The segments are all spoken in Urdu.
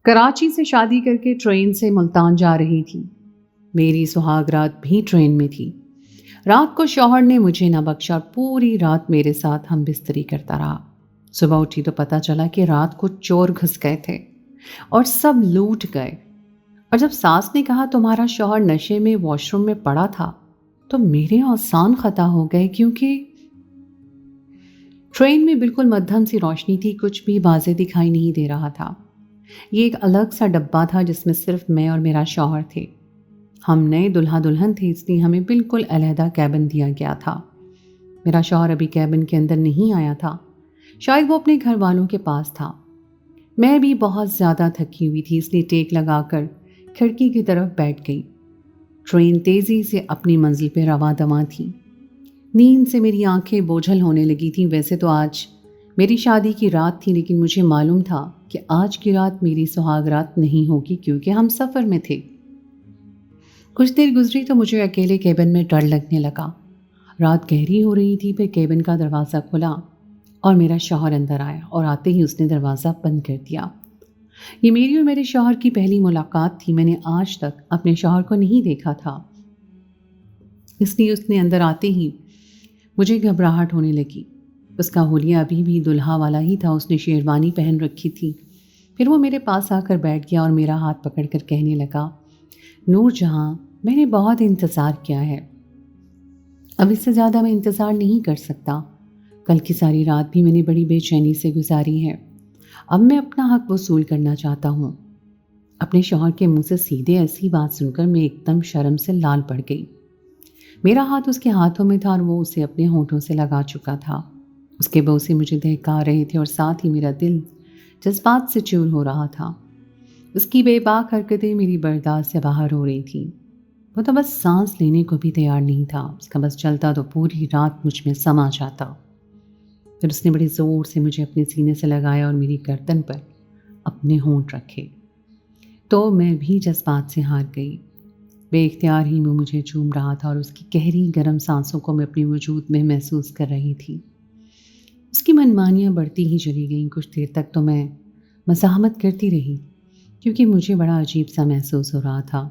کراچی سے شادی کر کے ٹرین سے ملتان جا رہی تھی۔ میری سہاگ رات بھی ٹرین میں تھی۔ رات کو شوہر نے مجھے نہ بخشا اور پوری رات میرے ساتھ ہم بستری کرتا رہا۔ صبح اٹھی تو پتہ چلا کہ رات کو چور گھس گئے تھے اور سب لوٹ گئے۔ اور جب ساس نے کہا تمہارا شوہر نشے میں واش روم میں پڑا تھا تو میرے آسان خطا ہو گئے، کیونکہ ٹرین میں بالکل مدھم سی روشنی تھی، کچھ بھی واضح دکھائی نہیں دے رہا تھا۔ یہ ایک الگ سا ڈبہ تھا جس میں صرف میں اور میرا شوہر تھے۔ ہم نئے دلہا دلہن تھے، اس لیے ہمیں بالکل علیحدہ کیبن دیا گیا تھا۔ میرا شوہر ابھی کیبن کے اندر نہیں آیا تھا، شاید وہ اپنے گھر والوں کے پاس تھا۔ میں بھی بہت زیادہ تھکی ہوئی تھی، اس لیے ٹیک لگا کر کھڑکی کی طرف بیٹھ گئی۔ ٹرین تیزی سے اپنی منزل پہ رواں دواں تھی۔ نیند سے میری آنکھیں بوجھل ہونے لگی تھیں۔ ویسے تو آج میری شادی کی رات تھی، لیکن مجھے معلوم تھا کہ آج کی رات میری سہاگ رات نہیں ہوگی، کیونکہ ہم سفر میں تھے۔ کچھ دیر گزری تو مجھے اکیلے کیبن میں ڈر لگنے لگا۔ رات گہری ہو رہی تھی، پھر کیبن کا دروازہ کھلا اور میرا شوہر اندر آیا اور آتے ہی اس نے دروازہ بند کر دیا۔ یہ میری اور میرے شوہر کی پہلی ملاقات تھی۔ میں نے آج تک اپنے شوہر کو نہیں دیکھا تھا، اس لیے اس نے اندر آتے ہی مجھے گھبراہٹ ہونے لگی۔ اس کا حلیہ ابھی بھی دلہا والا ہی تھا، اس نے شیروانی پہن رکھی تھی۔ پھر وہ میرے پاس آ کر بیٹھ گیا اور میرا ہاتھ پکڑ کر کہنے لگا، نور جہاں، میں نے بہت انتظار کیا ہے، اب اس سے زیادہ میں انتظار نہیں کر سکتا۔ کل کی ساری رات بھی میں نے بڑی بے چینی سے گزاری ہے۔ اب میں اپنا حق وصول کرنا چاہتا ہوں۔ اپنے شوہر کے منہ سے سیدھے ایسی بات سن کر میں ایک دم شرم سے لال پڑ گئی۔ میرا ہاتھ اس کے ہاتھوں میں تھا اور وہ اسے اپنے ہونٹوں سے لگا چکا تھا۔ اس کے بوسے مجھے دہکا رہے تھے اور ساتھ ہی میرا دل جذبات سے چور ہو رہا تھا۔ اس کی بے باک حرکتیں میری برداشت سے باہر ہو رہی تھیں۔ وہ تو بس سانس لینے کو بھی تیار نہیں تھا۔ اس کا بس چلتا تو پوری رات مجھ میں سما جاتا۔ پھر اس نے بڑے زور سے مجھے اپنے سینے سے لگایا اور میری گردن پر اپنے ہونٹ رکھے تو میں بھی جذبات سے ہار گئی۔ بے اختیار ہی وہ مجھے چوم رہا تھا اور اس کی گہری گرم سانسوں کو میں اپنے وجود میں محسوس کر رہی تھی۔ اس کی منمانیاں بڑھتی ہی چلی گئیں۔ کچھ دیر تک تو میں مزاحمت کرتی رہی، کیونکہ مجھے بڑا عجیب سا محسوس ہو رہا تھا۔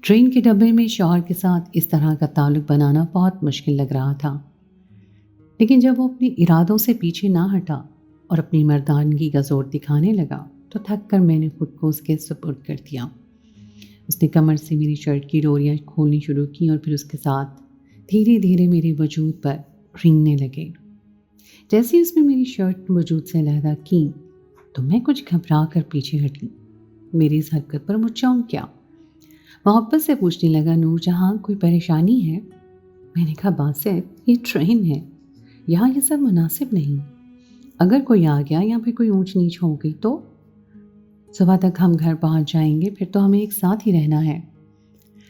ٹرین کے ڈبے میں شوہر کے ساتھ اس طرح کا تعلق بنانا بہت مشکل لگ رہا تھا، لیکن جب وہ اپنے ارادوں سے پیچھے نہ ہٹا اور اپنی مردانگی کا زور دکھانے لگا تو تھک کر میں نے خود کو اس کے سپرد کر دیا۔ اس نے کمر سے میری شرٹ کی ڈوریاں کھولنی شروع کی اور پھر اس کے ساتھ دھیرے دھیرے میرے وجود پر رینگنے لگے۔ جیسے اس نے میری شرٹ وجود سے علیحدہ کی تو میں کچھ گھبرا کر پیچھے ہٹی۔ میری اس حرکت پر وہ چونک گیا۔ محبت سے پوچھنے لگا، نور جہاں، کوئی پریشانی ہے؟ میں نے کہا، باسط، یہ ٹرین ہے، یہاں یہ سب مناسب نہیں۔ اگر کوئی آ گیا یا پھر کوئی اونچ نیچ ہو گئی تو صبح تک ہم گھر پہنچ جائیں گے، پھر تو ہمیں ایک ساتھ ہی رہنا ہے۔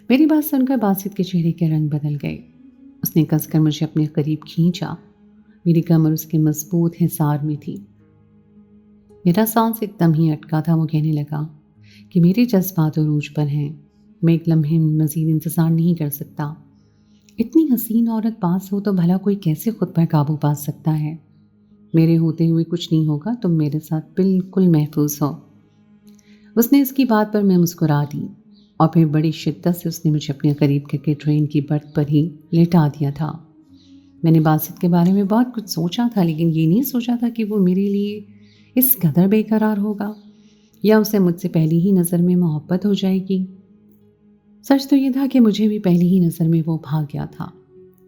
میری بات سن کر باسط کے چہرے کے رنگ بدل گئے۔ اس نے کس کر مجھے اپنے قریب کھینچا۔ میری کمر اس کے مضبوط حصار میں تھی۔ میرا سانس ایک دم ہی اٹکا تھا۔ وہ کہنے لگا کہ میرے جذبات عروج پر ہیں، میں ایک لمحے مزید انتظار نہیں کر سکتا۔ اتنی حسین عورت پاس ہو تو بھلا کوئی کیسے خود پر قابو پا سکتا ہے؟ میرے ہوتے ہوئے کچھ نہیں ہوگا، تم میرے ساتھ بالکل محفوظ ہو۔ اس نے اس کی بات پر میں مسکرا دی اور پھر بڑی شدت سے اس نے مجھے اپنے قریب کر کے ٹرین کی برتھ پر ہی لیٹا دیا تھا۔ میں نے باسط کے بارے میں بہت کچھ سوچا تھا، لیکن یہ نہیں سوچا تھا کہ وہ میرے لیے اس قدر بے قرار ہوگا یا اسے مجھ سے پہلی ہی نظر میں محبت ہو جائے گی۔ سچ تو یہ تھا کہ مجھے بھی پہلی ہی نظر میں وہ بھا گیا تھا،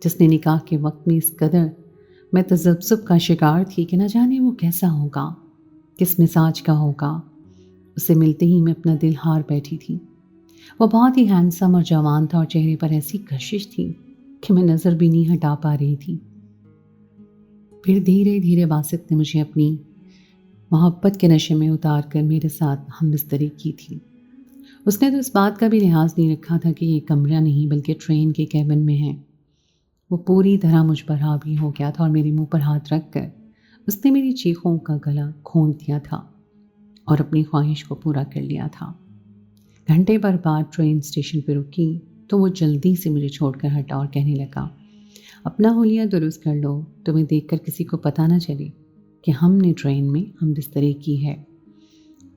جس نے نکاح کے وقت میں اس قدر میں تذبذب کا شکار تھی کہ نہ جانے وہ کیسا ہوگا، کس مزاج کا ہوگا۔ اسے ملتے ہی میں اپنا دل ہار بیٹھی تھی۔ وہ بہت ہی ہینڈسم اور جوان تھا اور چہرے پر ایسی کشش تھی کہ میں نظر بھی نہیں ہٹا پا رہی تھی۔ پھر دھیرے دھیرے باسط نے مجھے اپنی محبت کے نشے میں اتار کر میرے ساتھ ہم بستری کی تھی۔ اس نے تو اس بات کا بھی لحاظ نہیں رکھا تھا کہ یہ کمرہ نہیں بلکہ ٹرین کے کیبن میں ہے۔ وہ پوری طرح مجھ پر حاوی ہو گیا تھا اور میرے منہ پر ہاتھ رکھ کر اس نے میری چیخوں کا گلا کھول دیا تھا اور اپنی خواہش کو پورا کر لیا تھا۔ گھنٹے بھر بعد ٹرین اسٹیشن پہ رکی تو وہ جلدی سے مجھے چھوڑ کر ہٹا اور کہنے لگا، اپنا حلیہ درست کر لو، تمہیں دیکھ کر کسی کو پتہ نہ چلے کہ ہم نے ٹرین میں ہم بستری کی ہے۔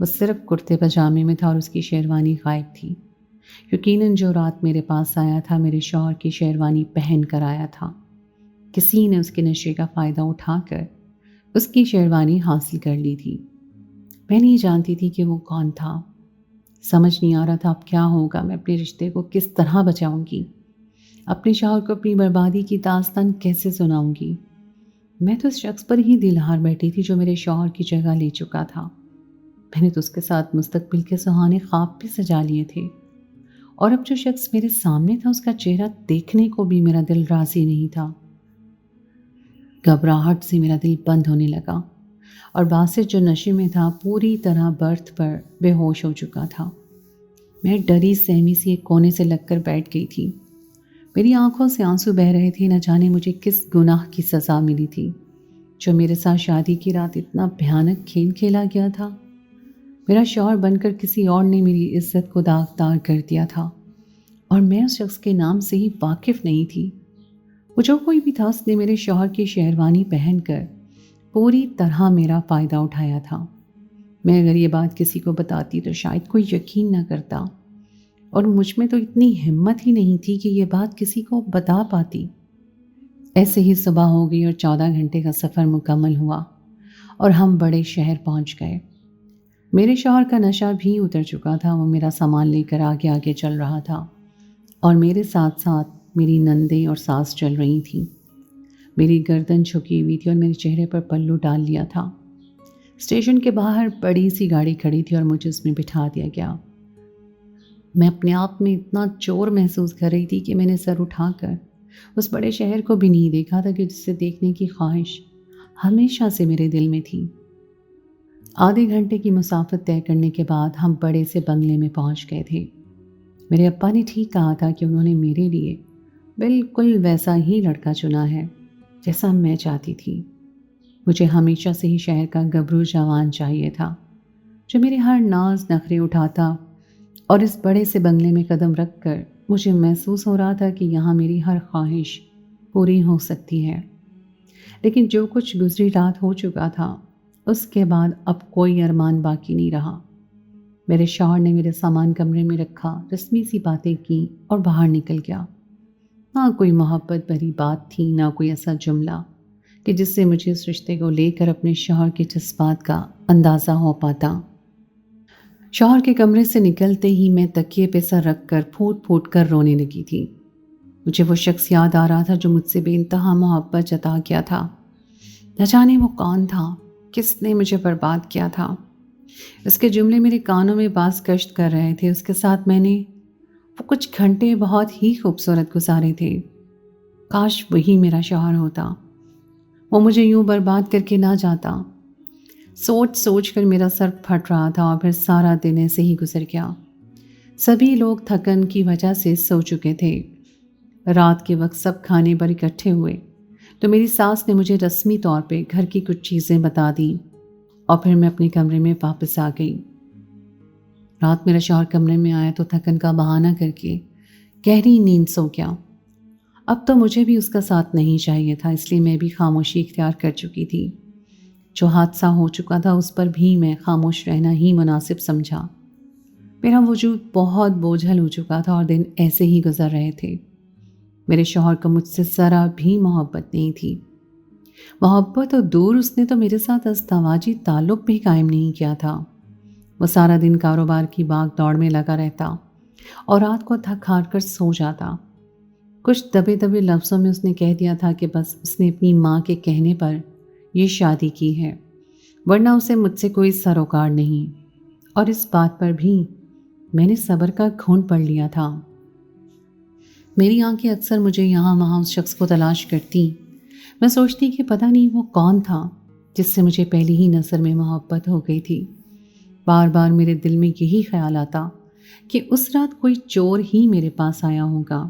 وہ صرف کرتے پجامے میں تھا اور اس کی شیروانی غائب تھی۔ یقیناً جو رات میرے پاس آیا تھا میرے شوہر کی شیروانی پہن کر آیا تھا۔ کسی نے اس کے نشے کا فائدہ اٹھا کر اس کی شیروانی حاصل کر لی تھی۔ میں نہیں جانتی تھی کہ وہ کون تھا۔ سمجھ نہیں آ رہا تھا اب کیا ہوگا، میں اپنے رشتے کو کس طرح بچاؤں گی، اپنے شوہر کو اپنی بربادی کی داستان کیسے سناؤں گی۔ میں تو اس شخص پر ہی دل ہار بیٹھی تھی جو میرے شوہر کی جگہ لے چکا تھا۔ میں نے تو اس کے ساتھ مستقبل کے سہانے خواب بھی سجا لیے تھے، اور اب جو شخص میرے سامنے تھا اس کا چہرہ دیکھنے کو بھی میرا دل راضی نہیں تھا۔ گھبراہٹ سے میرا دل بند ہونے لگا اور باسط جو نشے میں تھا پوری طرح برتھ پر بے ہوش ہو چکا تھا۔ میں ڈری سہمی سی ایک کونے سے لگ کر بیٹھ گئی تھی۔ میری آنکھوں سے آنسو بہہ رہے تھے، نہ جانے مجھے کس گناہ کی سزا ملی تھی جو میرے ساتھ شادی کی رات اتنا بھیانک کھیل کھیلا گیا تھا۔ میرا شوہر بن کر کسی اور نے میری عزت کو داغدار کر دیا تھا، اور میں اس شخص کے نام سے ہی واقف نہیں تھی۔ وہ جو کوئی بھی تھا اس نے میرے شوہر کی شیروانی پہن کر پوری طرح میرا فائدہ اٹھایا تھا۔ میں اگر یہ بات کسی کو بتاتی تو شاید کوئی یقین نہ کرتا، اور مجھ میں تو اتنی ہمت ہی نہیں تھی کہ یہ بات کسی کو بتا پاتی۔ ایسے ہی صبح ہو گئی اور 14 گھنٹے کا سفر مکمل ہوا اور ہم بڑے شہر پہنچ گئے۔ میرے شوہر کا نشہ بھی اتر چکا تھا، وہ میرا سامان لے کر آگے آگے چل رہا تھا، اور میرے ساتھ ساتھ میری نندیں اور ساس چل رہی تھیں۔ میری گردن جھکی ہوئی تھی اور میرے چہرے پر پلو ڈال لیا تھا۔ اسٹیشن کے باہر بڑی سی گاڑی کھڑی تھی اور مجھے اس میں بٹھا دیا گیا۔ میں اپنے آپ میں اتنا چور محسوس کر رہی تھی کہ میں نے سر اٹھا کر اس بڑے شہر کو بھی نہیں دیکھا تھا کہ جسے دیکھنے کی خواہش ہمیشہ سے میرے دل میں تھی۔ آدھے گھنٹے کی مسافت طے کرنے کے بعد ہم بڑے سے بنگلے میں پہنچ گئے تھے۔ میرے ابا نے ٹھیک کہا تھا کہ انہوں نے میرے لیے بالکل ویسا ہی لڑکا چنا ہے جیسا میں چاہتی تھی۔ مجھے ہمیشہ سے ہی شہر کا گبرو جوان چاہیے تھا جو میرے ہر ناز نخرے اٹھاتا، اور اس بڑے سے بنگلے میں قدم رکھ کر مجھے محسوس ہو رہا تھا کہ یہاں میری ہر خواہش پوری ہو سکتی ہے۔ لیکن جو کچھ گزری رات ہو چکا تھا اس کے بعد اب کوئی ارمان باقی نہیں رہا۔ میرے شوہر نے میرے سامان کمرے میں رکھا، رسمی سی باتیں کی اور باہر نکل گیا۔ نہ کوئی محبت بھری بات تھی، نہ کوئی ایسا جملہ کہ جس سے مجھے اس رشتے کو لے کر اپنے شوہر کے جذبات کا اندازہ ہو پاتا۔ شوہر کے کمرے سے نکلتے ہی میں تکیے پہ سر رکھ کر پھوٹ پھوٹ کر رونے لگی تھی۔ مجھے وہ شخص یاد آ رہا تھا جو مجھ سے بے انتہا محبت جتا گیا تھا۔ نہ جانے وہ کون تھا، کس نے مجھے برباد کیا تھا۔ اس کے جملے میرے کانوں میں باز گشت کر رہے تھے۔ اس کے ساتھ میں نے وہ کچھ گھنٹے بہت ہی خوبصورت گزارے تھے۔ کاش وہی میرا شوہر ہوتا، وہ مجھے یوں برباد کر کے نہ جاتا۔ سوچ سوچ کر میرا سر پھٹ رہا تھا، اور پھر سارا دن ایسے ہی گزر گیا۔ سبھی لوگ تھکن کی وجہ سے سو چکے تھے۔ رات کے وقت سب کھانے پر اکٹھے ہوئے تو میری ساس نے مجھے رسمی طور پہ گھر کی کچھ چیزیں بتا دیں، اور پھر میں اپنے کمرے میں واپس آ گئی۔ رات میرا شوہر کمرے میں آیا تو تھکن کا بہانہ کر کے گہری نیند سو گیا۔ اب تو مجھے بھی اس کا ساتھ نہیں چاہیے تھا، اس لیے میں بھی خاموشی اختیار کر چکی تھی۔ جو حادثہ ہو چکا تھا اس پر بھی میں خاموش رہنا ہی مناسب سمجھا۔ میرا وجود بہت بوجھل ہو چکا تھا اور دن ایسے ہی گزر رہے تھے۔ میرے شوہر کو مجھ سے ذرا بھی محبت نہیں تھی۔ محبت تو دور، اس نے تو میرے ساتھ ازدواجی تعلق بھی قائم نہیں کیا تھا۔ وہ سارا دن کاروبار کی بھاگ دوڑ میں لگا رہتا اور رات کو تھک ہار کر سو جاتا۔ کچھ دبے دبے لفظوں میں اس نے کہہ دیا تھا کہ بس اس نے اپنی ماں کے کہنے پر یہ شادی کی ہے، ورنہ اسے مجھ سے کوئی سروکار نہیں، اور اس بات پر بھی میں نے صبر کا گھونٹ پڑھ لیا تھا۔ میری آنکھیں اکثر مجھے یہاں وہاں اس شخص کو تلاش کرتی۔ میں سوچتی کہ پتہ نہیں وہ کون تھا جس سے مجھے پہلی ہی نظر میں محبت ہو گئی تھی۔ بار بار میرے دل میں یہی خیال آتا کہ اس رات کوئی چور ہی میرے پاس آیا ہوگا،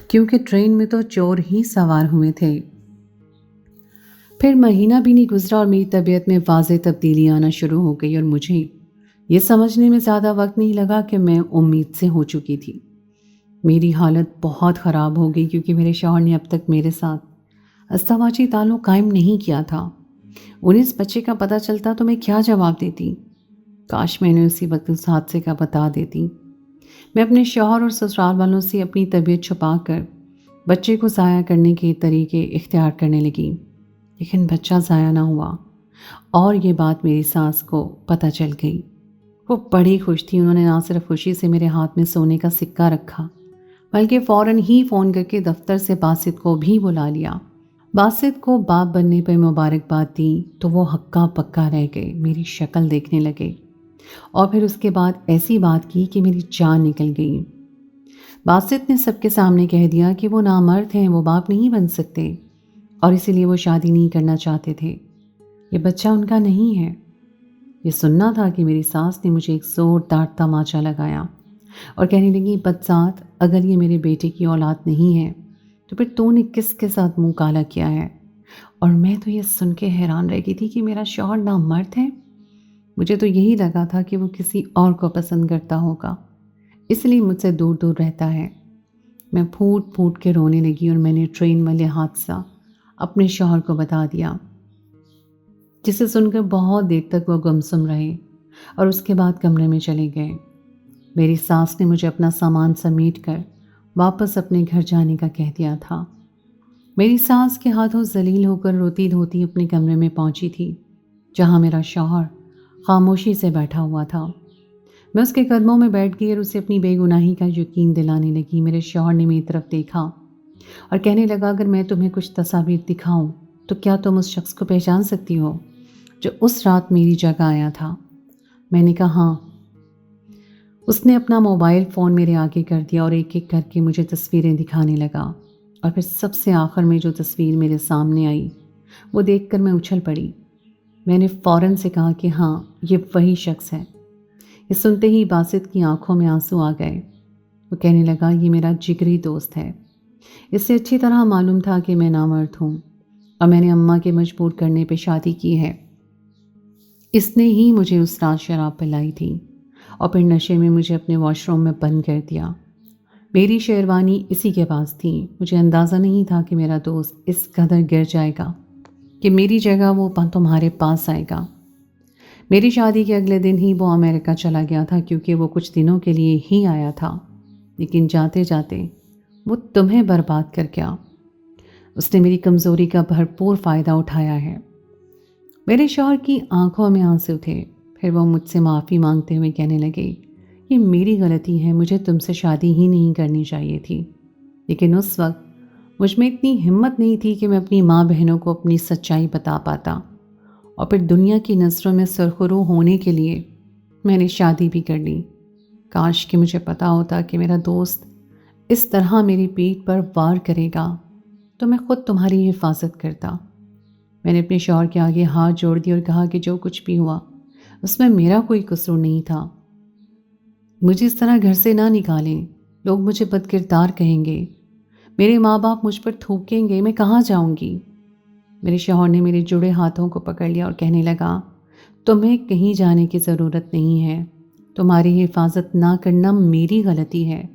کیونکہ ٹرین میں تو چور ہی سوار ہوئے تھے۔ پھر مہینہ بھی نہیں گزرا اور میری طبیعت میں واضح تبدیلی آنا شروع ہو گئی، اور مجھے یہ سمجھنے میں زیادہ وقت نہیں لگا کہ میں امید سے ہو چکی تھی۔ میری حالت بہت خراب ہو گئی کیونکہ میرے شوہر نے اب تک میرے ساتھ ازدواجی تعلق قائم نہیں کیا تھا۔ انہیں اس بچے کا پتہ چلتا تو میں کیا جواب دیتی؟ کاش میں نے اسی وقت اس حادثے کا بتا دیتی۔ میں اپنے شوہر اور سسرال والوں سے اپنی طبیعت چھپا کر بچے کو ضائع کرنے کے طریقے اختیار کرنے لگی، لیکن بچہ ضائع نہ ہوا اور یہ بات میری ساس کو پتہ چل گئی۔ وہ بڑی خوش تھی، انہوں نے نہ صرف خوشی سے میرے ہاتھ میں سونے کا سکہ رکھا بلکہ فوراً ہی فون کر کے دفتر سے باسط کو بھی بلا لیا۔ باسط کو باپ بننے پہ مبارکباد دی تو وہ ہکا پکا رہ گئے، میری شکل دیکھنے لگے اور پھر اس کے بعد ایسی بات کی کہ میری جان نکل گئی۔ باسط نے سب کے سامنے کہہ دیا کہ وہ نامرد ہیں، وہ باپ نہیں بن سکتے اور اسی لیے وہ شادی نہیں کرنا چاہتے تھے، یہ بچہ ان کا نہیں ہے۔ یہ سننا تھا کہ میری ساس نے مجھے ایک زوردار تماچا لگایا اور کہنے لگی، بدذات، اگر یہ میرے بیٹے کی اولاد نہیں ہے تو پھر تو نے کس کے ساتھ منہ کالا کیا ہے؟ اور میں تو یہ سن کے حیران رہ گئی تھی کہ میرا شوہر نامرد ہے۔ مجھے تو یہی لگا تھا کہ وہ کسی اور کو پسند کرتا ہوگا، اس لیے مجھ سے دور دور رہتا ہے۔ میں پھوٹ پھوٹ کے رونے لگی اور میں نے ٹرین والے حادثہ اپنے شوہر کو بتا دیا، جسے سن کر بہت دیر تک وہ گمسم رہے اور اس کے بعد کمرے میں چلے گئے۔ میری ساس نے مجھے اپنا سامان سمیٹ کر واپس اپنے گھر جانے کا کہہ دیا تھا۔ میری ساس کے ہاتھوں ذلیل ہو کر روتی دھوتی اپنے کمرے میں پہنچی تھی، جہاں میرا شوہر خاموشی سے بیٹھا ہوا تھا۔ میں اس کے قدموں میں بیٹھ گئی اور اسے اپنی بے گناہی کا یقین دلانے لگی۔ میرے شوہر نے میری طرف دیکھا اور کہنے لگا، اگر میں تمہیں کچھ تصاویر دکھاؤں تو کیا تم اس شخص کو پہچان سکتی ہو جو اس رات میری جگہ آیا تھا؟ میں نے کہا ہاں۔ اس نے اپنا موبائل فون میرے آگے کر دیا اور ایک ایک کر کے مجھے تصویریں دکھانے لگا، اور پھر سب سے آخر میں جو تصویر میرے سامنے آئی وہ دیکھ کر میں اچھل پڑی۔ میں نے فوراً سے کہا کہ ہاں، یہ وہی شخص ہے۔ یہ سنتے ہی باسط کی آنکھوں میں آنسو آ گئے۔ وہ کہنے لگا، یہ میرا جگری دوست ہے، اس سے اچھی طرح معلوم تھا کہ میں نامرد ہوں اور میں نے اماں کے مجبور کرنے پہ شادی کی ہے۔ اس نے ہی مجھے اس رات شراب پلائی تھی اور پھر نشے میں مجھے اپنے واش روم میں بند کر دیا۔ میری شیروانی اسی کے پاس تھی۔ مجھے اندازہ نہیں تھا کہ میرا دوست اس قدر گر جائے گا کہ میری جگہ وہ تمہارے پاس آئے گا۔ میری شادی کے اگلے دن ہی وہ امریکہ چلا گیا تھا، کیونکہ وہ کچھ دنوں کے لیے ہی آیا تھا، لیکن جاتے جاتے وہ تمہیں برباد کر گیا۔ اس نے میری کمزوری کا بھرپور فائدہ اٹھایا ہے۔ میرے شوہر کی آنکھوں میں آنسو تھے، پھر وہ مجھ سے معافی مانگتے ہوئے کہنے لگے، یہ میری غلطی ہے، مجھے تم سے شادی ہی نہیں کرنی چاہیے تھی، لیکن اس وقت مجھ میں اتنی ہمت نہیں تھی کہ میں اپنی ماں بہنوں کو اپنی سچائی بتا پاتا، اور پھر دنیا کی نظروں میں سرخرو ہونے کے لیے میں نے شادی بھی کر لی۔ کاش کہ مجھے پتا ہوتا کہ میرا دوست اس طرح میری پیٹھ پر وار کرے گا تو میں خود تمہاری حفاظت کرتا۔ میں نے اپنے شوہر کے آگے ہاتھ جوڑ دی اور کہا کہ جو کچھ بھی ہوا اس میں میرا کوئی قصور نہیں تھا، مجھے اس طرح گھر سے نہ نکالیں، لوگ مجھے بد کردار کہیں گے، میرے ماں باپ مجھ پر تھوکیں گے، میں کہاں جاؤں گی؟ میرے شوہر نے میرے جڑے ہاتھوں کو پکڑ لیا اور کہنے لگا، تمہیں کہیں جانے کی ضرورت نہیں ہے، تمہاری حفاظت نہ کرنا میری غلطی ہے،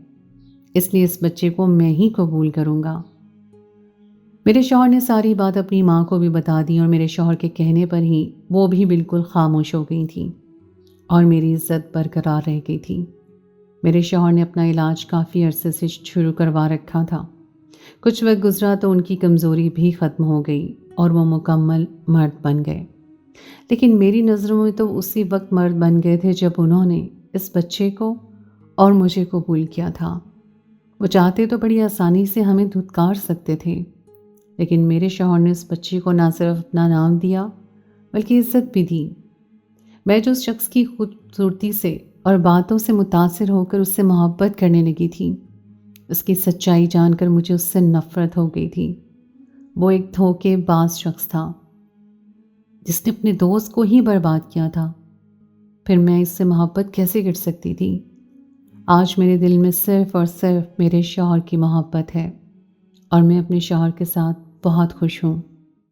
اس لیے اس بچے کو میں ہی قبول کروں گا۔ میرے شوہر نے ساری بات اپنی ماں کو بھی بتا دی اور میرے شوہر کے کہنے پر ہی وہ بھی بالکل خاموش ہو گئی تھی اور میری عزت برقرار رہ گئی تھی۔ میرے شوہر نے اپنا علاج کافی عرصے سے شروع کروا رکھا تھا۔ کچھ وقت گزرا تو ان کی کمزوری بھی ختم ہو گئی اور وہ مکمل مرد بن گئے، لیکن میری نظروں میں تو اسی وقت مرد بن گئے تھے جب انہوں نے اس بچے کو اور مجھے قبول کیا تھا۔ وہ چاہتے تو بڑی آسانی سے ہمیں دھتکار سکتے تھے، لیکن میرے شوہر نے اس بچے کو نہ صرف اپنا نام دیا بلکہ عزت بھی دی۔ میں جو اس شخص کی خوبصورتی سے اور باتوں سے متاثر ہو کر اس سے محبت کرنے لگی تھی، اس کی سچائی جان کر مجھے اس سے نفرت ہو گئی تھی۔ وہ ایک دھوکے باز شخص تھا جس نے اپنے دوست کو ہی برباد کیا تھا، پھر میں اس سے محبت کیسے کر سکتی تھی؟ آج میرے دل میں صرف اور صرف میرے شوہر کی محبت ہے اور میں اپنے شوہر کے ساتھ بہت خوش ہوں۔